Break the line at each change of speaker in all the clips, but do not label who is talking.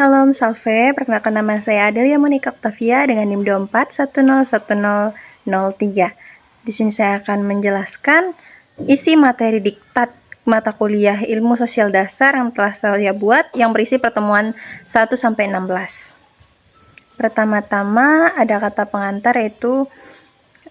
halo Salve, perkenalkan nama saya Adelia Monica Octavia dengan NIM 24101003. Di sini saya akan menjelaskan isi materi diktat mata kuliah Ilmu Sosial Dasar yang telah saya buat yang berisi pertemuan 1-16. Pertama-tama ada kata pengantar yaitu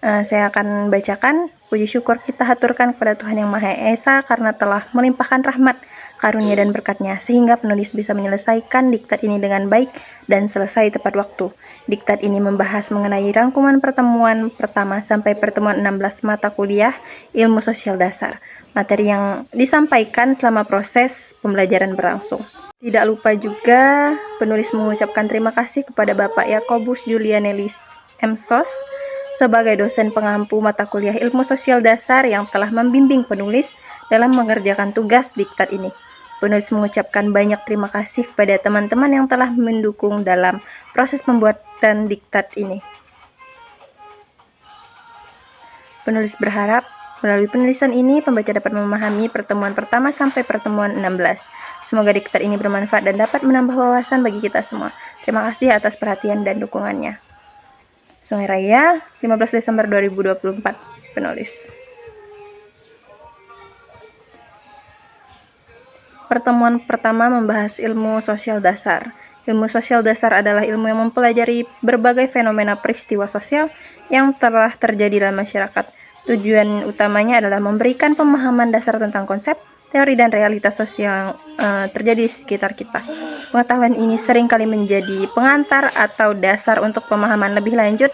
saya akan bacakan. Puji syukur kita haturkan kepada Tuhan Yang Maha Esa karena telah melimpahkan rahmat, karunia dan berkat-Nya sehingga penulis bisa menyelesaikan diktat ini dengan baik dan selesai tepat waktu. Diktat ini membahas mengenai rangkuman pertemuan pertama sampai pertemuan 16 mata kuliah Ilmu Sosial Dasar, materi yang disampaikan selama proses pembelajaran berlangsung. Tidak lupa juga penulis mengucapkan terima kasih kepada Bapak Yakobus Julianelis M.Sos sebagai dosen pengampu mata kuliah Ilmu Sosial Dasar yang telah membimbing penulis dalam mengerjakan tugas diktat ini. Penulis mengucapkan banyak terima kasih kepada teman-teman yang telah mendukung dalam proses pembuatan diktat ini. Penulis berharap melalui penulisan ini pembaca dapat memahami pertemuan pertama sampai pertemuan 16. Semoga diktat ini bermanfaat dan dapat menambah wawasan bagi kita semua. Terima kasih atas perhatian dan dukungannya. Sungai Raya, 15 Desember 2024, penulis. Pertemuan pertama membahas ilmu sosial dasar. Ilmu sosial dasar adalah ilmu yang mempelajari berbagai fenomena peristiwa sosial yang telah terjadi dalam masyarakat. Tujuan utamanya adalah memberikan pemahaman dasar tentang konsep, teori dan realitas sosial yang terjadi di sekitar kita. Pengetahuan ini seringkali menjadi pengantar atau dasar untuk pemahaman lebih lanjut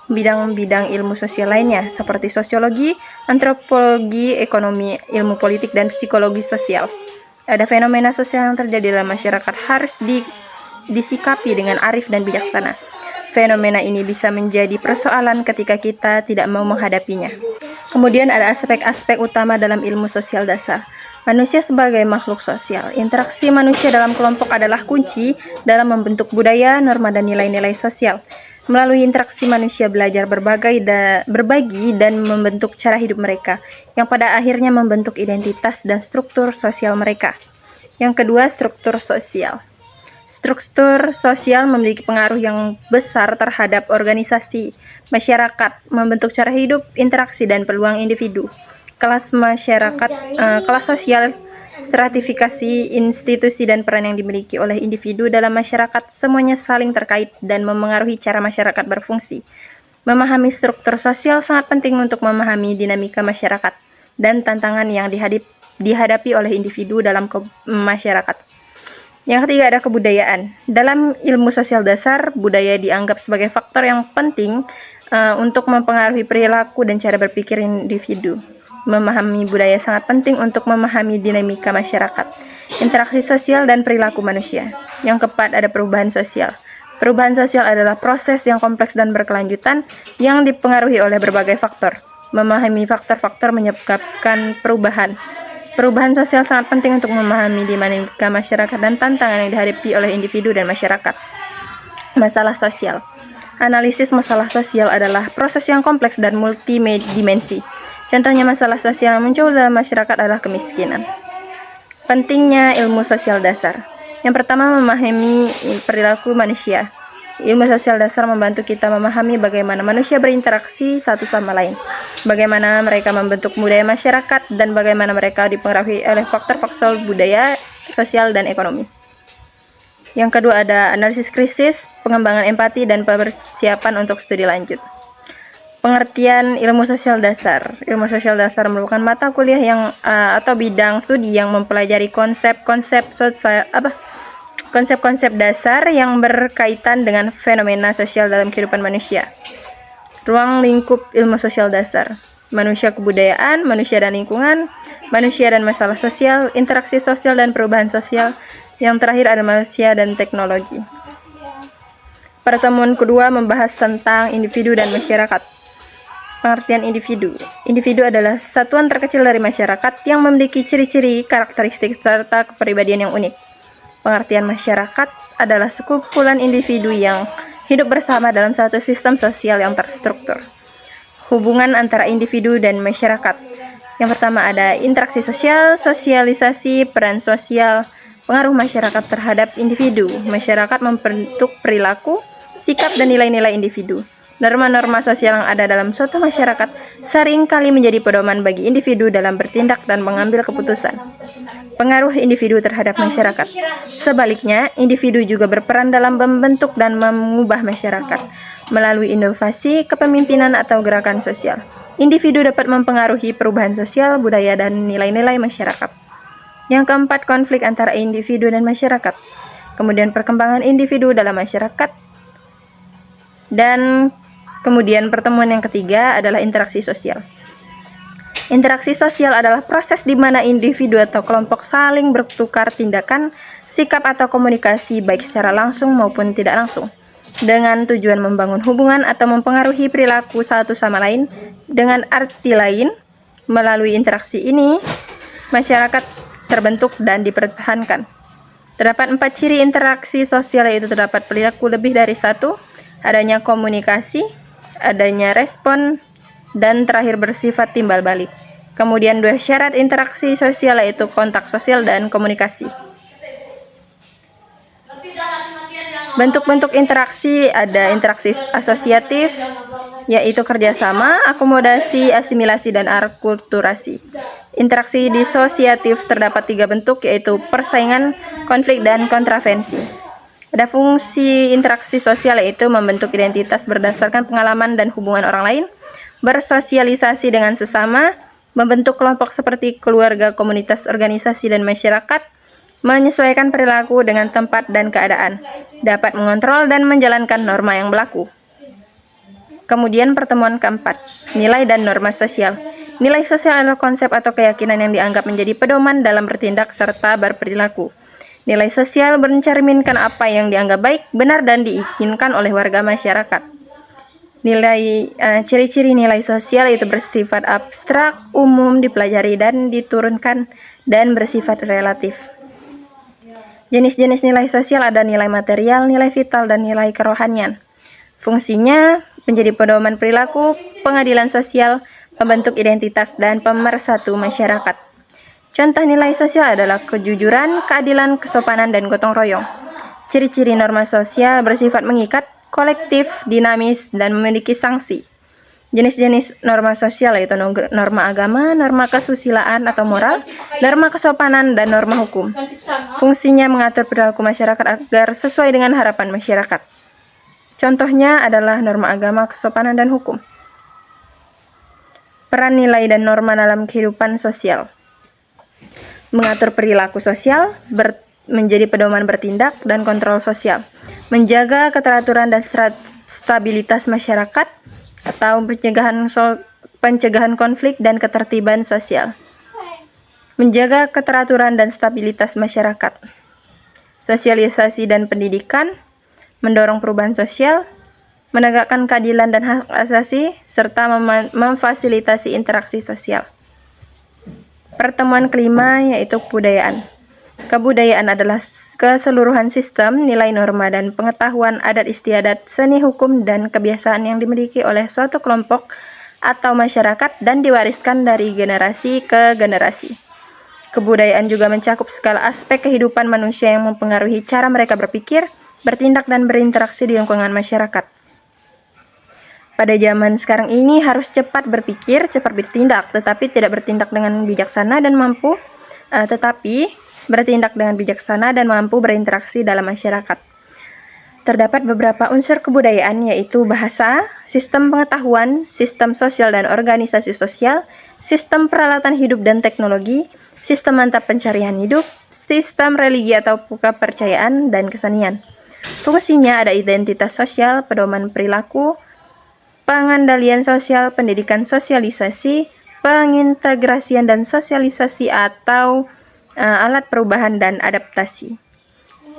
bidang-bidang ilmu sosial lainnya seperti sosiologi, antropologi, ekonomi, ilmu politik, dan psikologi sosial. Ada fenomena sosial yang terjadi dalam masyarakat harus disikapi dengan arif dan bijaksana. Fenomena ini bisa menjadi persoalan ketika kita tidak mau menghadapinya. Kemudian ada aspek-aspek utama dalam ilmu sosial dasar. Manusia sebagai makhluk sosial. Interaksi manusia dalam kelompok adalah kunci dalam membentuk budaya, norma, dan nilai-nilai sosial. Melalui interaksi manusia belajar berbagi dan membentuk cara hidup mereka, yang pada akhirnya membentuk identitas dan struktur sosial mereka. Yang kedua, struktur sosial. Struktur sosial memiliki pengaruh yang besar terhadap organisasi, masyarakat, membentuk cara hidup, interaksi, dan peluang individu. Kelas masyarakat, kelas sosial, stratifikasi, institusi, dan peran yang dimiliki oleh individu dalam masyarakat semuanya saling terkait dan memengaruhi cara masyarakat berfungsi. Memahami struktur sosial sangat penting untuk memahami dinamika masyarakat dan tantangan yang dihadapi oleh individu dalam masyarakat. Yang ketiga ada kebudayaan. Dalam ilmu sosial dasar, budaya dianggap sebagai faktor yang penting untuk mempengaruhi perilaku dan cara berpikir individu. Memahami budaya sangat penting untuk memahami dinamika masyarakat, interaksi sosial, dan perilaku manusia. Yang keempat ada perubahan sosial. Perubahan sosial adalah proses yang kompleks dan berkelanjutan yang dipengaruhi oleh berbagai faktor. Memahami faktor-faktor menyebabkan perubahan. Perubahan sosial sangat penting untuk memahami dinamika masyarakat dan tantangan yang dihadapi oleh individu dan masyarakat. Masalah sosial. Analisis masalah sosial adalah proses yang kompleks dan multidimensi. Contohnya masalah sosial yang muncul dalam masyarakat adalah kemiskinan. Pentingnya ilmu sosial dasar. Yang pertama, memahami perilaku manusia. Ilmu sosial dasar membantu kita memahami bagaimana manusia berinteraksi satu sama lain, bagaimana mereka membentuk budaya masyarakat, dan bagaimana mereka dipengaruhi oleh faktor-faktor budaya, sosial, dan ekonomi. Yang kedua ada analisis krisis, pengembangan empati, dan persiapan untuk studi lanjut. Pengertian ilmu sosial dasar. Ilmu sosial dasar merupakan mata kuliah yang atau bidang studi yang mempelajari konsep-konsep dasar yang berkaitan dengan fenomena sosial dalam kehidupan manusia. Ruang lingkup ilmu sosial dasar. Manusia kebudayaan, manusia dan lingkungan, manusia dan masalah sosial, interaksi sosial dan perubahan sosial. Yang terakhir ada manusia dan teknologi. Pertemuan kedua membahas tentang individu dan masyarakat. Pengertian individu. Individu adalah satuan terkecil dari masyarakat yang memiliki ciri-ciri, karakteristik, serta kepribadian yang unik. Pengertian masyarakat adalah sekumpulan individu yang hidup bersama dalam satu sistem sosial yang terstruktur. Hubungan antara individu dan masyarakat. Yang pertama ada interaksi sosial, sosialisasi, peran sosial, Pengaruh masyarakat terhadap individu. Masyarakat membentuk perilaku, sikap, dan nilai-nilai individu. Norma-norma sosial yang ada dalam suatu masyarakat seringkali menjadi pedoman bagi individu dalam bertindak dan mengambil keputusan. Pengaruh individu terhadap masyarakat. Sebaliknya, individu juga berperan dalam membentuk dan mengubah masyarakat melalui inovasi, kepemimpinan, atau gerakan sosial. Individu dapat mempengaruhi perubahan sosial, budaya, dan nilai-nilai masyarakat. Yang keempat, konflik antara individu dan masyarakat. Kemudian perkembangan individu dalam masyarakat. Dan kemudian pertemuan yang ketiga adalah interaksi sosial. Interaksi sosial adalah proses di mana individu atau kelompok saling bertukar tindakan, sikap, atau komunikasi baik secara langsung maupun tidak langsung, dengan tujuan membangun hubungan atau mempengaruhi perilaku satu sama lain. Dengan arti lain, melalui interaksi ini, masyarakat terbentuk dan dipertahankan. Terdapat 4 ciri interaksi sosial, yaitu terdapat perilaku lebih dari satu, adanya komunikasi, adanya respon, dan terakhir bersifat timbal balik. Kemudian 2 syarat interaksi sosial, yaitu kontak sosial dan komunikasi. Bentuk-bentuk interaksi ada interaksi asosiatif, yaitu kerjasama, akomodasi, asimilasi, dan akulturasi. Interaksi disosiatif terdapat 3 bentuk, yaitu persaingan, konflik, dan kontravensi. Ada fungsi interaksi sosial, yaitu membentuk identitas berdasarkan pengalaman dan hubungan orang lain, bersosialisasi dengan sesama, membentuk kelompok seperti keluarga, komunitas, organisasi, dan masyarakat, menyesuaikan perilaku dengan tempat dan keadaan, dapat mengontrol dan menjalankan norma yang berlaku. Kemudian pertemuan keempat, nilai dan norma sosial. Nilai sosial adalah konsep atau keyakinan yang dianggap menjadi pedoman dalam bertindak serta berperilaku. Nilai sosial mencerminkan apa yang dianggap baik, benar, dan diinginkan oleh warga masyarakat. Ciri-ciri nilai sosial itu bersifat abstrak, umum, dipelajari dan diturunkan, dan bersifat relatif. Jenis-jenis nilai sosial ada nilai material, nilai vital, dan nilai kerohanian. Fungsinya menjadi pedoman perilaku, pengadilan sosial, pembentuk identitas, dan pemersatu masyarakat. Contoh nilai sosial adalah kejujuran, keadilan, kesopanan, dan gotong royong. Ciri-ciri norma sosial bersifat mengikat, kolektif, dinamis, dan memiliki sanksi. Jenis-jenis norma sosial yaitu norma agama, norma kesusilaan atau moral, norma kesopanan, dan norma hukum. Fungsinya mengatur perilaku masyarakat agar sesuai dengan harapan masyarakat. Contohnya adalah norma agama, kesopanan, dan hukum. Peran nilai dan norma dalam kehidupan sosial. Mengatur perilaku sosial, menjadi pedoman bertindak dan kontrol sosial. Menjaga keteraturan dan stabilitas masyarakat, atau pencegahan konflik dan ketertiban sosial. Menjaga keteraturan dan stabilitas masyarakat. Sosialisasi dan pendidikan, mendorong perubahan sosial, menegakkan keadilan dan hak asasi, serta memfasilitasi interaksi sosial. Pertemuan kelima yaitu kebudayaan. Kebudayaan adalah keseluruhan sistem, nilai, norma, dan pengetahuan adat istiadat, seni, hukum, dan kebiasaan yang dimiliki oleh suatu kelompok atau masyarakat dan diwariskan dari generasi ke generasi. Kebudayaan juga mencakup segala aspek kehidupan manusia yang mempengaruhi cara mereka berpikir, bertindak, dan berinteraksi di lingkungan masyarakat. Pada zaman sekarang ini harus cepat berpikir, cepat bertindak, tetapi tidak bertindak dengan bijaksana dan bertindak dengan bijaksana dan mampu berinteraksi dalam masyarakat. Terdapat beberapa unsur kebudayaan, yaitu bahasa, sistem pengetahuan, sistem sosial dan organisasi sosial, sistem peralatan hidup dan teknologi, sistem mata pencarian hidup, sistem religi atau kepercayaan, dan kesenian. Fungsinya ada identitas sosial, pedoman perilaku, pengendalian sosial, pendidikan sosialisasi, pengintegrasian dan sosialisasi atau alat perubahan dan adaptasi.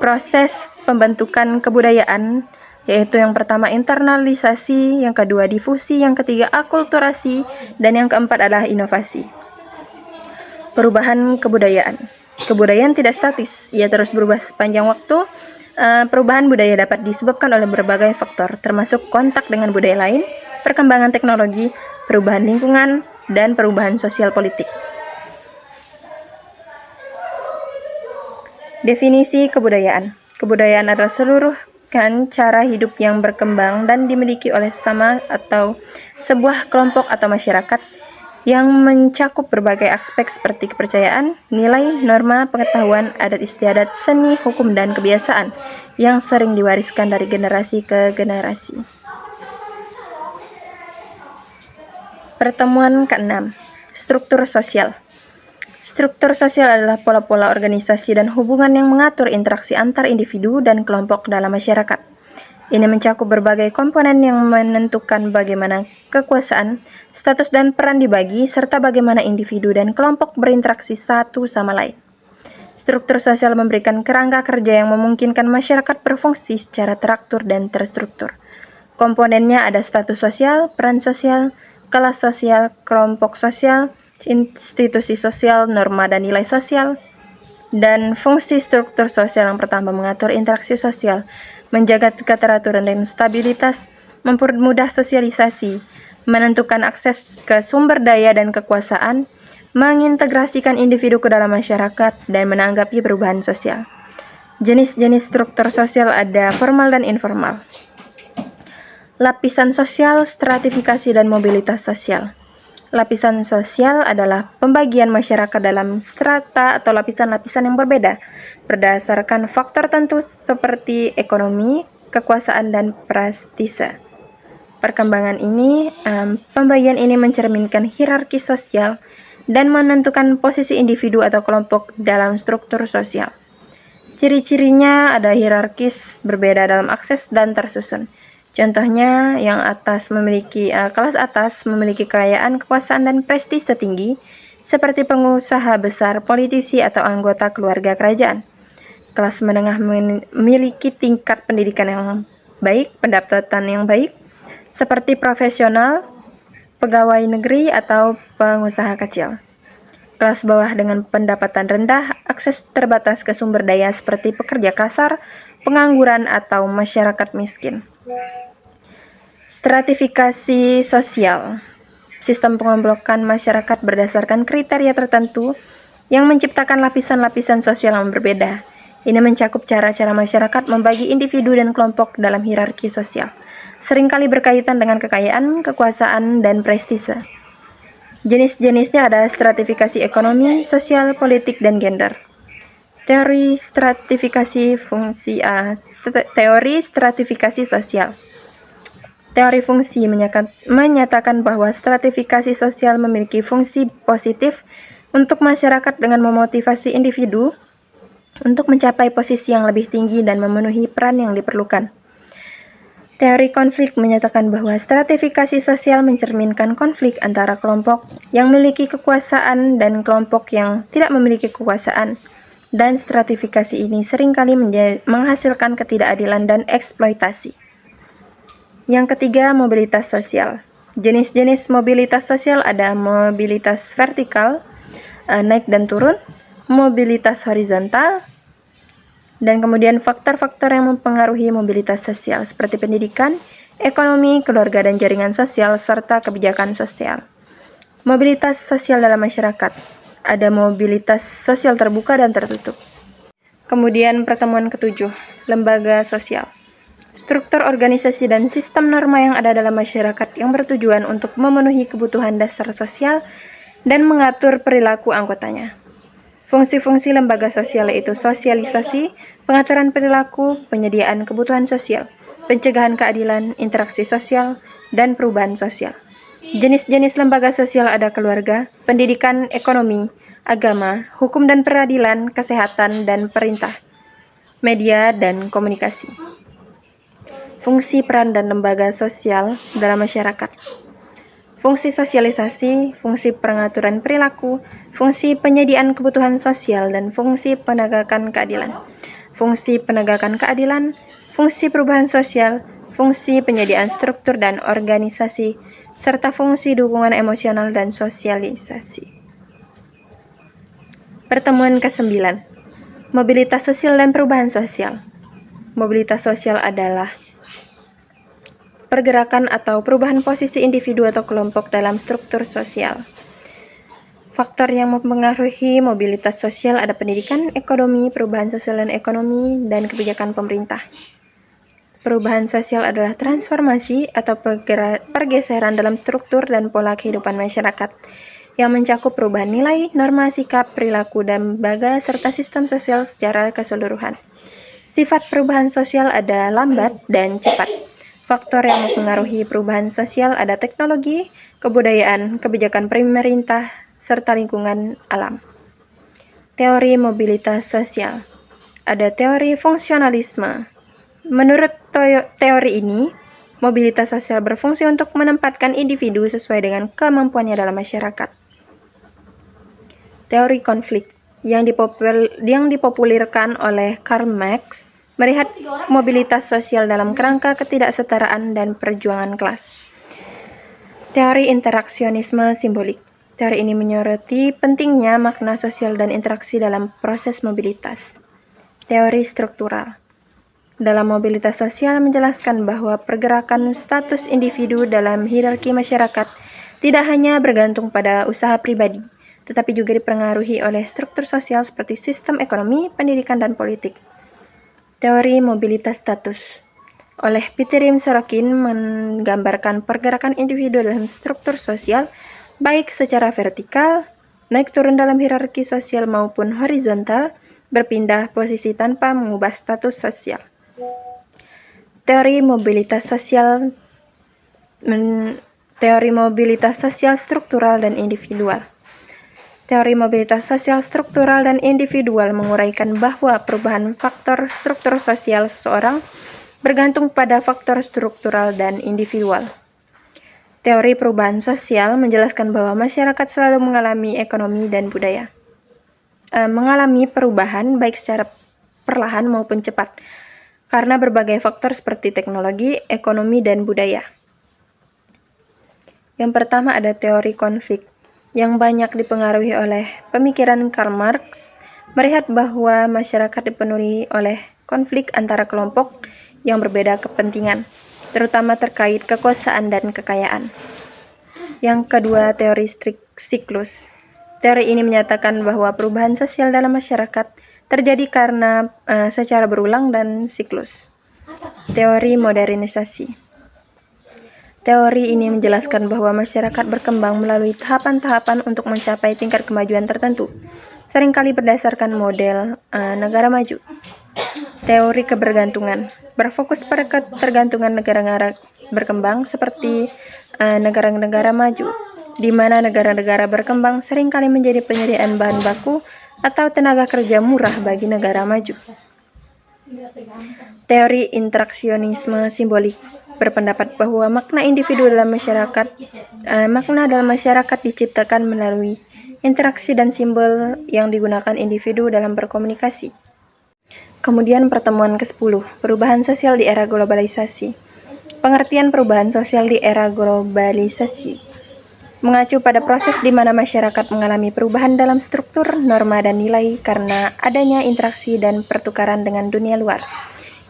Proses pembentukan kebudayaan yaitu yang pertama internalisasi, yang kedua difusi, yang ketiga akulturasi, dan yang keempat adalah inovasi. Perubahan kebudayaan. Kebudayaan tidak statis, ia terus berubah sepanjang waktu. Perubahan budaya dapat disebabkan oleh berbagai faktor, termasuk kontak dengan budaya lain, perkembangan teknologi, perubahan lingkungan, dan perubahan sosial politik. Definisi kebudayaan. Kebudayaan adalah seluruh cara hidup yang berkembang dan dimiliki oleh sama atau sebuah kelompok atau masyarakat yang mencakup berbagai aspek seperti kepercayaan, nilai, norma, pengetahuan, adat istiadat, seni, hukum, dan kebiasaan yang sering diwariskan dari generasi ke generasi. Pertemuan ke-6. Struktur sosial. Struktur sosial adalah pola-pola organisasi dan hubungan yang mengatur interaksi antar individu dan kelompok dalam masyarakat. Ini mencakup berbagai komponen yang menentukan bagaimana kekuasaan, status dan peran dibagi, serta bagaimana individu dan kelompok berinteraksi satu sama lain. Struktur sosial memberikan kerangka kerja yang memungkinkan masyarakat berfungsi secara teratur dan terstruktur. Komponennya ada status sosial, peran sosial, kelas sosial, kelompok sosial, institusi sosial, norma dan nilai sosial, dan fungsi struktur sosial yang pertama mengatur interaksi sosial, menjaga keteraturan dan stabilitas, mempermudah sosialisasi, menentukan akses ke sumber daya dan kekuasaan, mengintegrasikan individu ke dalam masyarakat, dan menanggapi perubahan sosial. Jenis-jenis struktur sosial ada formal dan informal. Lapisan sosial, stratifikasi, dan mobilitas sosial. Lapisan sosial adalah pembagian masyarakat dalam strata atau lapisan-lapisan yang berbeda berdasarkan faktor tertentu seperti ekonomi, kekuasaan, dan prestise. Pembagian ini mencerminkan hierarki sosial dan menentukan posisi individu atau kelompok dalam struktur sosial. Ciri-cirinya ada hierarkis, berbeda dalam akses dan tersusun. Contohnya, kelas atas memiliki kekayaan, kekuasaan, dan prestise tinggi, seperti pengusaha besar, politisi, atau anggota keluarga kerajaan. Kelas menengah memiliki tingkat pendidikan yang baik, pendapatan yang baik, seperti profesional, pegawai negeri, atau pengusaha kecil. Kelas bawah dengan pendapatan rendah, akses terbatas ke sumber daya seperti pekerja kasar, pengangguran, atau masyarakat miskin. Stratifikasi sosial. Sistem pengoblokan masyarakat berdasarkan kriteria tertentu yang menciptakan lapisan-lapisan sosial yang berbeda. Ini mencakup cara-cara masyarakat membagi individu dan kelompok dalam hierarki sosial, seringkali berkaitan dengan kekayaan, kekuasaan, dan prestise. Jenis-jenisnya ada stratifikasi ekonomi, sosial, politik, dan gender. Teori stratifikasi sosial. Teori fungsi menyatakan bahwa stratifikasi sosial memiliki fungsi positif untuk masyarakat dengan memotivasi individu untuk mencapai posisi yang lebih tinggi dan memenuhi peran yang diperlukan. Teori konflik menyatakan bahwa stratifikasi sosial mencerminkan konflik antara kelompok yang memiliki kekuasaan dan kelompok yang tidak memiliki kekuasaan, dan stratifikasi ini seringkali menghasilkan ketidakadilan dan eksploitasi. Yang ketiga, mobilitas sosial. Jenis-jenis mobilitas sosial ada mobilitas vertikal, naik dan turun, mobilitas horizontal, dan kemudian faktor-faktor yang mempengaruhi mobilitas sosial seperti pendidikan, ekonomi, keluarga dan jaringan sosial, serta kebijakan sosial. Mobilitas sosial dalam masyarakat. Ada mobilitas sosial terbuka dan tertutup. Kemudian pertemuan ke-7, lembaga sosial. Struktur organisasi dan sistem norma yang ada dalam masyarakat yang bertujuan untuk memenuhi kebutuhan dasar sosial dan mengatur perilaku anggotanya. Fungsi-fungsi lembaga sosial yaitu sosialisasi, pengaturan perilaku, penyediaan kebutuhan sosial, pencegahan keadilan, interaksi sosial, dan perubahan sosial. Jenis-jenis lembaga sosial ada keluarga, pendidikan, ekonomi, agama, hukum dan peradilan, kesehatan, dan perintah, media, dan komunikasi. Fungsi peran dan lembaga sosial dalam masyarakat. Fungsi sosialisasi, fungsi pengaturan perilaku, fungsi penyediaan kebutuhan sosial, dan fungsi penegakan keadilan. Fungsi penegakan keadilan, fungsi perubahan sosial, fungsi penyediaan struktur dan organisasi, serta fungsi dukungan emosional dan sosialisasi. Pertemuan ke-9. Mobilitas sosial dan perubahan sosial. Mobilitas sosial adalah pergerakan atau perubahan posisi individu atau kelompok dalam struktur sosial. Faktor yang mempengaruhi mobilitas sosial ada pendidikan, ekonomi, perubahan sosial dan ekonomi, dan kebijakan pemerintah. Perubahan sosial adalah transformasi atau pergeseran dalam struktur dan pola kehidupan masyarakat yang mencakup perubahan nilai, norma, sikap, perilaku, dan lembaga, serta sistem sosial secara keseluruhan. Sifat perubahan sosial ada lambat dan cepat. Faktor yang mempengaruhi perubahan sosial ada teknologi, kebudayaan, kebijakan pemerintah, serta lingkungan alam. Teori mobilitas sosial. Ada teori fungsionalisme. Menurut teori ini, mobilitas sosial berfungsi untuk menempatkan individu sesuai dengan kemampuannya dalam masyarakat. Teori konflik yang dipopulerkan oleh Karl Marx melihat mobilitas sosial dalam kerangka ketidaksetaraan dan perjuangan kelas. Teori interaksionisme simbolik. Teori ini menyoroti pentingnya makna sosial dan interaksi dalam proses mobilitas. Teori struktural. Dalam mobilitas sosial menjelaskan bahwa pergerakan status individu dalam hierarki masyarakat tidak hanya bergantung pada usaha pribadi, tetapi juga dipengaruhi oleh struktur sosial seperti sistem ekonomi, pendidikan, dan politik. Teori mobilitas status oleh Pitirim Sorokin menggambarkan pergerakan individu dalam struktur sosial, baik secara vertikal, naik turun dalam hierarki sosial maupun horizontal, berpindah posisi tanpa mengubah status sosial. Teori mobilitas sosial struktural dan individual. Teori mobilitas sosial struktural dan individual menguraikan bahwa perubahan faktor struktur sosial seseorang bergantung pada faktor struktural dan individual. Teori perubahan sosial menjelaskan bahwa masyarakat selalu mengalami ekonomi dan budaya. Mengalami perubahan baik secara perlahan maupun cepat, karena berbagai faktor seperti teknologi, ekonomi, dan budaya. Yang pertama ada teori konflik, yang banyak dipengaruhi oleh pemikiran Karl Marx, melihat bahwa masyarakat dipenuhi oleh konflik antara kelompok yang berbeda kepentingan, terutama terkait kekuasaan dan kekayaan. Yang kedua, teori siklus. Teori ini menyatakan bahwa perubahan sosial dalam masyarakat terjadi karena secara berulang dan siklus. Teori modernisasi. Teori ini menjelaskan bahwa masyarakat berkembang melalui tahapan-tahapan untuk mencapai tingkat kemajuan tertentu, seringkali berdasarkan model negara maju. Teori kebergantungan berfokus pada ketergantungan negara-negara berkembang seperti negara-negara maju, di mana negara-negara berkembang seringkali menjadi penyediaan bahan baku atau tenaga kerja murah bagi negara maju. Teori interaksionisme simbolik berpendapat bahwa makna dalam masyarakat diciptakan melalui interaksi dan simbol yang digunakan individu dalam berkomunikasi. Kemudian pertemuan ke-10, perubahan sosial di era globalisasi. Pengertian perubahan sosial di era globalisasi mengacu pada proses di mana masyarakat mengalami perubahan dalam struktur, norma, dan nilai karena adanya interaksi dan pertukaran dengan dunia luar.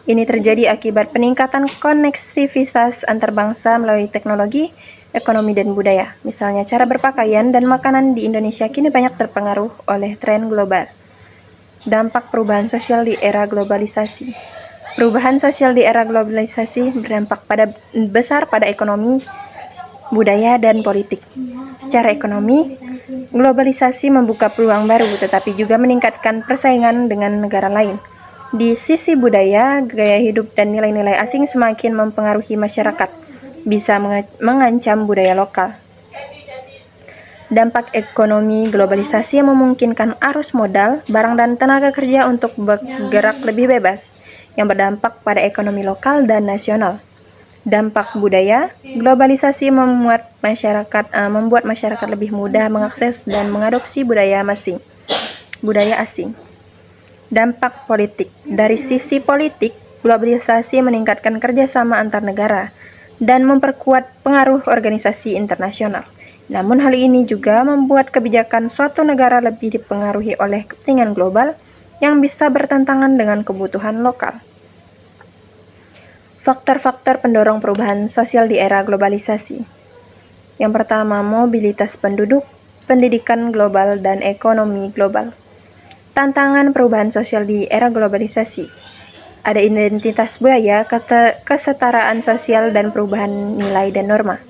Ini terjadi akibat peningkatan koneksivitas antar bangsa melalui teknologi, ekonomi, dan budaya. Misalnya cara berpakaian dan makanan di Indonesia kini banyak terpengaruh oleh tren global. Dampak perubahan sosial di era globalisasi. Perubahan sosial di era globalisasi berdampak besar pada ekonomi, budaya, dan politik. Secara ekonomi, globalisasi membuka peluang baru tetapi juga meningkatkan persaingan dengan negara lain. Di sisi budaya, gaya hidup dan nilai-nilai asing semakin mempengaruhi masyarakat, bisa mengancam budaya lokal. Dampak ekonomi globalisasi yang memungkinkan arus modal, barang, dan tenaga kerja untuk bergerak lebih bebas, yang berdampak pada ekonomi lokal dan nasional. Dampak budaya, globalisasi membuat masyarakat lebih mudah mengakses dan mengadopsi budaya asing. Dampak politik. Dari sisi politik, globalisasi meningkatkan kerjasama antar negara dan memperkuat pengaruh organisasi internasional. Namun hal ini juga membuat kebijakan suatu negara lebih dipengaruhi oleh kepentingan global yang bisa bertentangan dengan kebutuhan lokal. Faktor-faktor pendorong perubahan sosial di era globalisasi. Yang pertama, mobilitas penduduk. pendidikan global dan ekonomi global. Tantangan perubahan sosial di era globalisasi. Ada identitas budaya, kesetaraan sosial, dan perubahan nilai dan norma.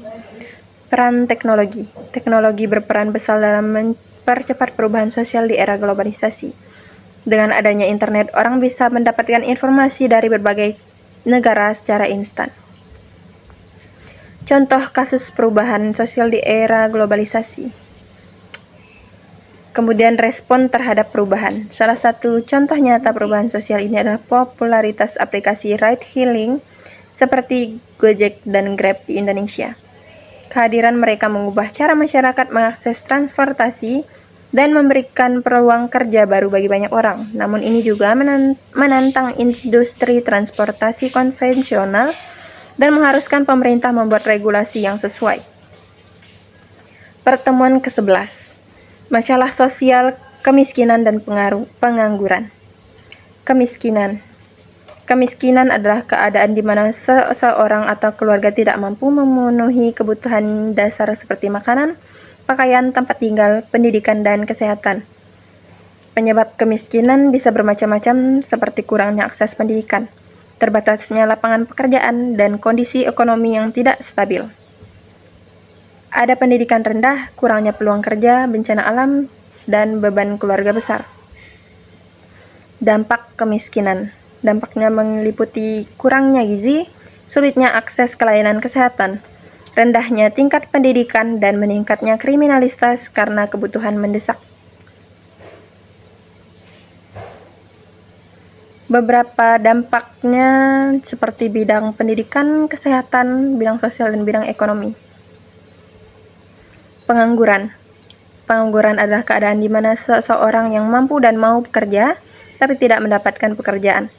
Peran teknologi. Teknologi berperan besar dalam mempercepat perubahan sosial di era globalisasi. Dengan adanya internet, orang bisa mendapatkan informasi dari berbagai negara secara instan. Contoh kasus perubahan sosial di era globalisasi. Kemudian respon terhadap perubahan. Salah satu contoh nyata perubahan sosial ini adalah popularitas aplikasi ride-hailing seperti Gojek dan Grab di Indonesia. Kehadiran mereka mengubah cara masyarakat mengakses transportasi dan memberikan peluang kerja baru bagi banyak orang. Namun ini juga menantang industri transportasi konvensional dan mengharuskan pemerintah membuat regulasi yang sesuai. Pertemuan ke-11. Masalah sosial, kemiskinan, dan pengangguran. Kemiskinan. Kemiskinan adalah keadaan di mana seseorang atau keluarga tidak mampu memenuhi kebutuhan dasar seperti makanan, pakaian, tempat tinggal, pendidikan, dan kesehatan. Penyebab kemiskinan bisa bermacam-macam seperti kurangnya akses pendidikan, terbatasnya lapangan pekerjaan, dan kondisi ekonomi yang tidak stabil. Ada pendidikan rendah, kurangnya peluang kerja, bencana alam, dan beban keluarga besar. Dampak kemiskinan. Dampaknya meliputi kurangnya gizi, sulitnya akses ke layanan kesehatan, rendahnya tingkat pendidikan, dan meningkatnya kriminalitas karena kebutuhan mendesak. Beberapa dampaknya seperti bidang pendidikan, kesehatan, bidang sosial, dan bidang ekonomi. Pengangguran. Pengangguran adalah keadaan di mana seseorang yang mampu dan mau bekerja, tapi tidak mendapatkan pekerjaan.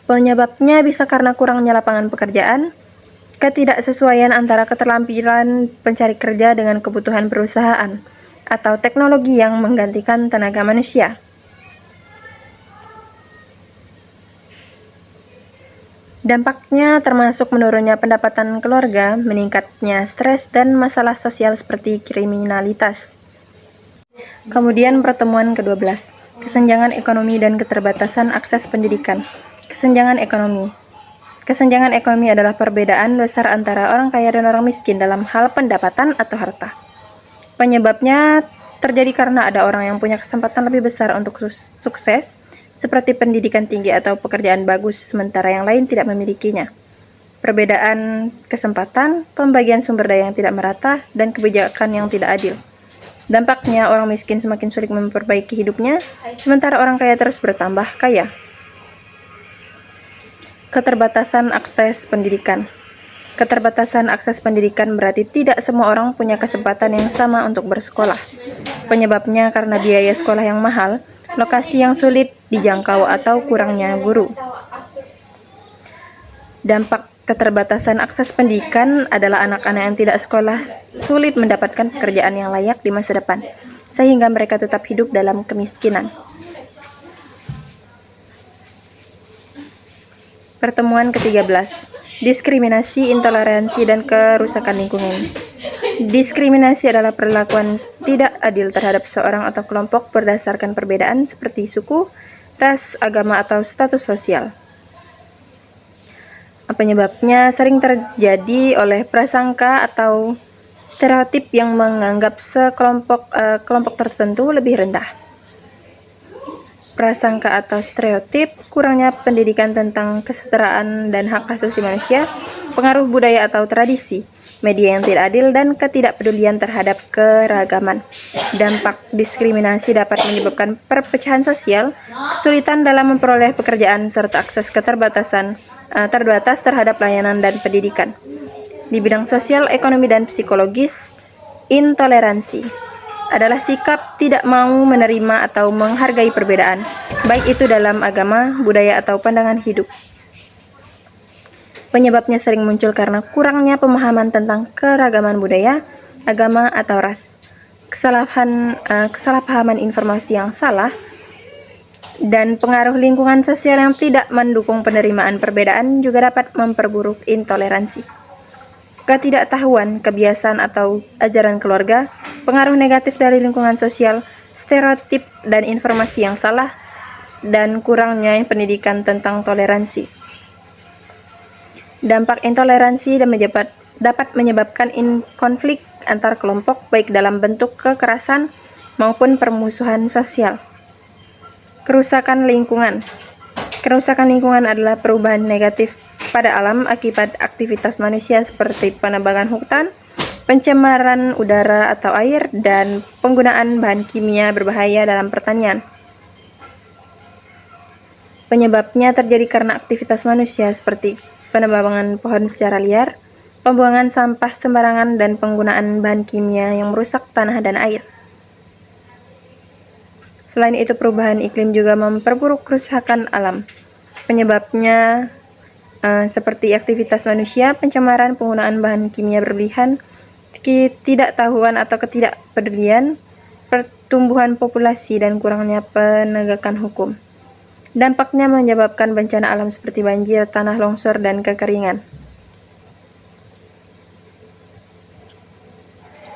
Penyebabnya bisa karena kurangnya lapangan pekerjaan, ketidaksesuaian antara keterampilan pencari kerja dengan kebutuhan perusahaan, atau teknologi yang menggantikan tenaga manusia. Dampaknya termasuk menurunnya pendapatan keluarga, meningkatnya stres, dan masalah sosial seperti kriminalitas. Kemudian pertemuan ke-12, kesenjangan ekonomi dan keterbatasan akses pendidikan. Kesenjangan ekonomi. Kesenjangan ekonomi adalah perbedaan besar antara orang kaya dan orang miskin dalam hal pendapatan atau harta. Penyebabnya terjadi karena ada orang yang punya kesempatan lebih besar untuk sukses, seperti pendidikan tinggi atau pekerjaan bagus, sementara yang lain tidak memilikinya. Perbedaan kesempatan, pembagian sumber daya yang tidak merata, dan kebijakan yang tidak adil. Dampaknya, orang miskin semakin sulit memperbaiki hidupnya, sementara orang kaya terus bertambah kaya. Keterbatasan akses pendidikan. Keterbatasan akses pendidikan berarti tidak semua orang punya kesempatan yang sama untuk bersekolah. Penyebabnya karena biaya sekolah yang mahal, lokasi yang sulit dijangkau, atau kurangnya guru. Dampak keterbatasan akses pendidikan adalah anak-anak yang tidak sekolah sulit mendapatkan pekerjaan yang layak di masa depan, sehingga mereka tetap hidup dalam kemiskinan. Pertemuan ke-13. Diskriminasi, intoleransi, dan kerusakan lingkungan. Diskriminasi adalah perlakuan tidak adil terhadap seorang atau kelompok berdasarkan perbedaan seperti suku, ras, agama, atau status sosial. Penyebabnya sering terjadi oleh prasangka atau stereotip yang menganggap kelompok tertentu lebih rendah. Prasangka atau stereotip, kurangnya pendidikan tentang kesetaraan dan hak asasi manusia, pengaruh budaya atau tradisi, media yang tidak adil, dan ketidakpedulian terhadap keragaman. Dampak diskriminasi dapat menyebabkan perpecahan sosial, kesulitan dalam memperoleh pekerjaan, serta akses terbatas terhadap layanan dan pendidikan. Di bidang sosial, ekonomi, dan psikologis, intoleransi adalah sikap tidak mau menerima atau menghargai perbedaan, baik itu dalam agama, budaya, atau pandangan hidup. Penyebabnya sering muncul karena kurangnya pemahaman tentang keragaman budaya, agama, atau ras. Kesalahpahaman informasi yang salah, dan pengaruh lingkungan sosial yang tidak mendukung penerimaan perbedaan juga dapat memperburuk intoleransi. ketidaktahuan, kebiasaan atau ajaran keluarga, pengaruh negatif dari lingkungan sosial, stereotip dan informasi yang salah, dan kurangnya pendidikan tentang toleransi. Dampak intoleransi dapat menyebabkan konflik antar kelompok baik dalam bentuk kekerasan maupun permusuhan sosial. Kerusakan lingkungan. Kerusakan lingkungan adalah perubahan negatif pada alam akibat aktivitas manusia seperti penebangan hutan, pencemaran udara atau air, dan penggunaan bahan kimia berbahaya dalam pertanian. Penyebabnya terjadi karena aktivitas manusia seperti penebangan pohon secara liar, pembuangan sampah sembarangan, dan penggunaan bahan kimia yang merusak tanah dan air. Selain itu, perubahan iklim juga memperburuk kerusakan alam. Penyebabnya seperti aktivitas manusia, pencemaran, penggunaan bahan kimia berlebihan, ketidaktahuan atau ketidakpedulian, pertumbuhan populasi, dan kurangnya penegakan hukum. Dampaknya menyebabkan bencana alam seperti banjir, tanah longsor, dan kekeringan.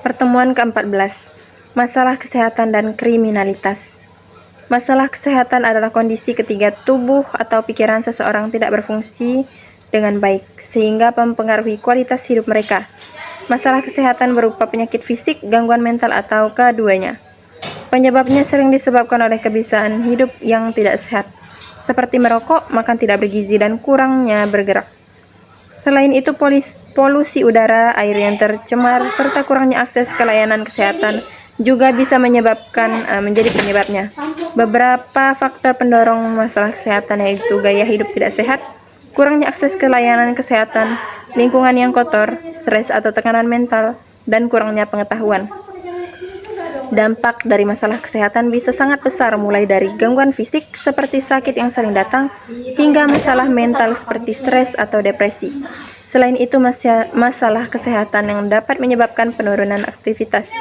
Pertemuan ke-14, masalah kesehatan dan kriminalitas. Masalah kesehatan adalah kondisi ketika tubuh atau pikiran seseorang tidak berfungsi dengan baik, sehingga mempengaruhi kualitas hidup mereka. Masalah kesehatan berupa penyakit fisik, gangguan mental, atau keduanya. Penyebabnya sering disebabkan oleh kebiasaan hidup yang tidak sehat, seperti merokok, makan tidak bergizi, dan kurangnya bergerak. Selain itu, polusi udara, air yang tercemar, serta kurangnya akses ke layanan kesehatan juga bisa menjadi penyebabnya. Beberapa faktor pendorong masalah kesehatan yaitu gaya hidup tidak sehat, kurangnya akses ke layanan kesehatan, lingkungan yang kotor, stres atau tekanan mental, dan kurangnya pengetahuan. Dampak dari masalah kesehatan bisa sangat besar, mulai dari gangguan fisik seperti sakit yang sering datang, hingga masalah mental seperti stres atau depresi. Selain itu, masalah kesehatan yang dapat menyebabkan penurunan aktivitas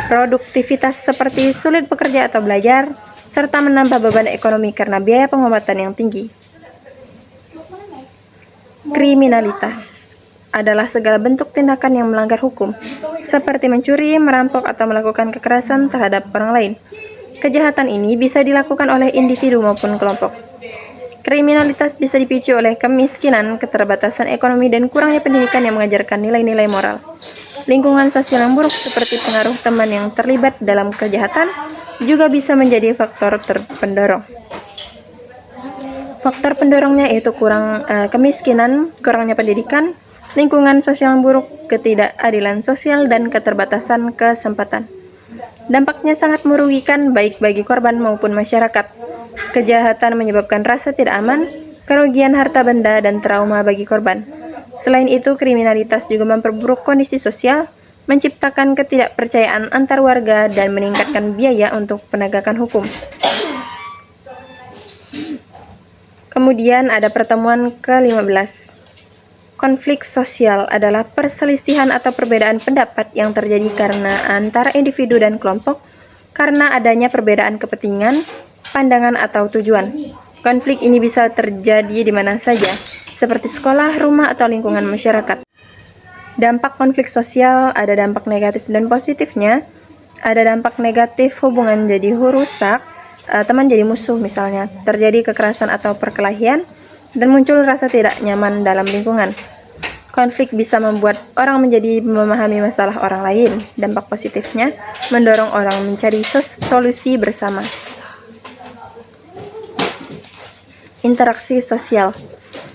produktivitas seperti sulit bekerja atau belajar, serta menambah beban ekonomi karena biaya pengobatan yang tinggi. Kriminalitas adalah segala bentuk tindakan yang melanggar hukum, seperti mencuri, merampok, atau melakukan kekerasan terhadap orang lain. Kejahatan ini bisa dilakukan oleh individu maupun kelompok. Kriminalitas bisa dipicu oleh kemiskinan, keterbatasan ekonomi, dan kurangnya pendidikan yang mengajarkan nilai-nilai moral. Lingkungan sosial yang buruk seperti pengaruh teman yang terlibat dalam kejahatan juga bisa menjadi faktor pendorong. Faktor pendorongnya yaitu kemiskinan, kurangnya pendidikan, lingkungan sosial yang buruk, ketidakadilan sosial, dan keterbatasan kesempatan. Dampaknya sangat merugikan baik bagi korban maupun masyarakat. Kejahatan menyebabkan rasa tidak aman, kerugian harta benda, dan trauma bagi korban. Selain itu, kriminalitas juga memperburuk kondisi sosial, menciptakan ketidakpercayaan antar warga, dan meningkatkan biaya untuk penegakan hukum. Kemudian ada pertemuan ke-15. Konflik sosial adalah perselisihan atau perbedaan pendapat yang terjadi karena antara individu dan kelompok karena adanya perbedaan kepentingan, pandangan, atau tujuan. Konflik ini bisa terjadi di mana saja, seperti sekolah, rumah, atau lingkungan masyarakat. Dampak konflik sosial ada dampak negatif dan positifnya. Ada dampak negatif, hubungan jadi rusak, teman jadi musuh misalnya, terjadi kekerasan atau perkelahian, dan muncul rasa tidak nyaman dalam lingkungan. Konflik bisa membuat orang menjadi memahami masalah orang lain. Dampak positifnya, mendorong orang mencari solusi bersama. Interaksi sosial.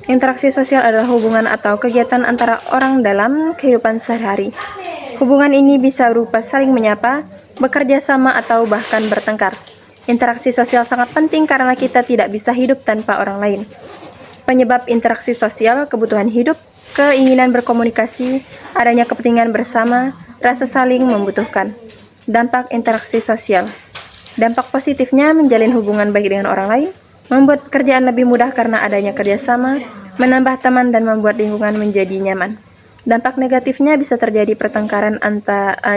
Interaksi sosial adalah hubungan atau kegiatan antara orang dalam kehidupan sehari-hari. Hubungan ini bisa berupa saling menyapa, bekerja sama, atau bahkan bertengkar. Interaksi sosial sangat penting karena kita tidak bisa hidup tanpa orang lain. Penyebab interaksi sosial, kebutuhan hidup, keinginan berkomunikasi, adanya kepentingan bersama, rasa saling membutuhkan. Dampak interaksi sosial. Dampak positifnya menjalin hubungan baik dengan orang lain, membuat pekerjaan lebih mudah karena adanya kerjasama, menambah teman, dan membuat lingkungan menjadi nyaman. Dampak negatifnya bisa terjadi pertengkaran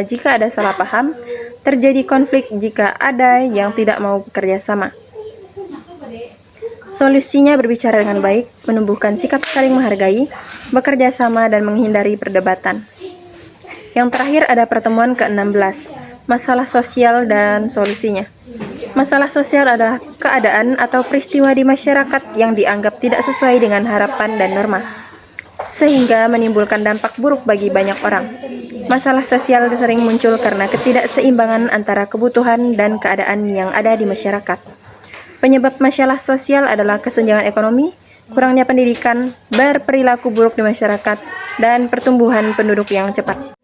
jika ada salah paham, terjadi konflik jika ada yang tidak mau bekerja sama. Solusinya berbicara dengan baik, menumbuhkan sikap saling menghargai, bekerja sama, dan menghindari perdebatan. Yang terakhir ada pertemuan ke-16, masalah sosial dan solusinya. Masalah sosial adalah keadaan atau peristiwa di masyarakat yang dianggap tidak sesuai dengan harapan dan norma, sehingga menimbulkan dampak buruk bagi banyak orang. Masalah sosial sering muncul karena ketidakseimbangan antara kebutuhan dan keadaan yang ada di masyarakat. Penyebab masalah sosial adalah kesenjangan ekonomi, kurangnya pendidikan, berperilaku buruk di masyarakat, dan pertumbuhan penduduk yang cepat.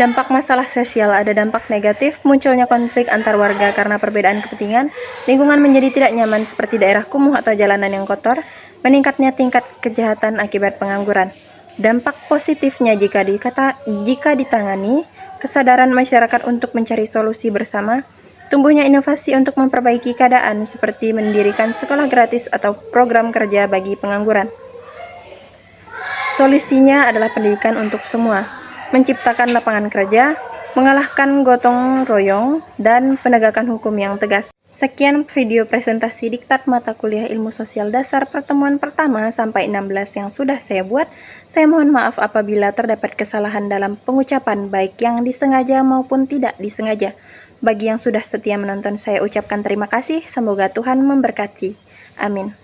Dampak masalah sosial ada dampak negatif, munculnya konflik antar warga karena perbedaan kepentingan, lingkungan menjadi tidak nyaman seperti daerah kumuh atau jalanan yang kotor, meningkatnya tingkat kejahatan akibat pengangguran. Dampak positifnya jika ditangani, kesadaran masyarakat untuk mencari solusi bersama, tumbuhnya inovasi untuk memperbaiki keadaan seperti mendirikan sekolah gratis atau program kerja bagi pengangguran. Solusinya adalah pendidikan untuk semua, menciptakan lapangan kerja, mengalahkan gotong royong, dan penegakan hukum yang tegas. Sekian video presentasi diktat mata kuliah Ilmu Sosial Dasar pertemuan pertama sampai 16 yang sudah saya buat. Saya mohon maaf apabila terdapat kesalahan dalam pengucapan baik yang disengaja maupun tidak disengaja. Bagi yang sudah setia menonton, saya ucapkan terima kasih. Semoga Tuhan memberkati. Amin.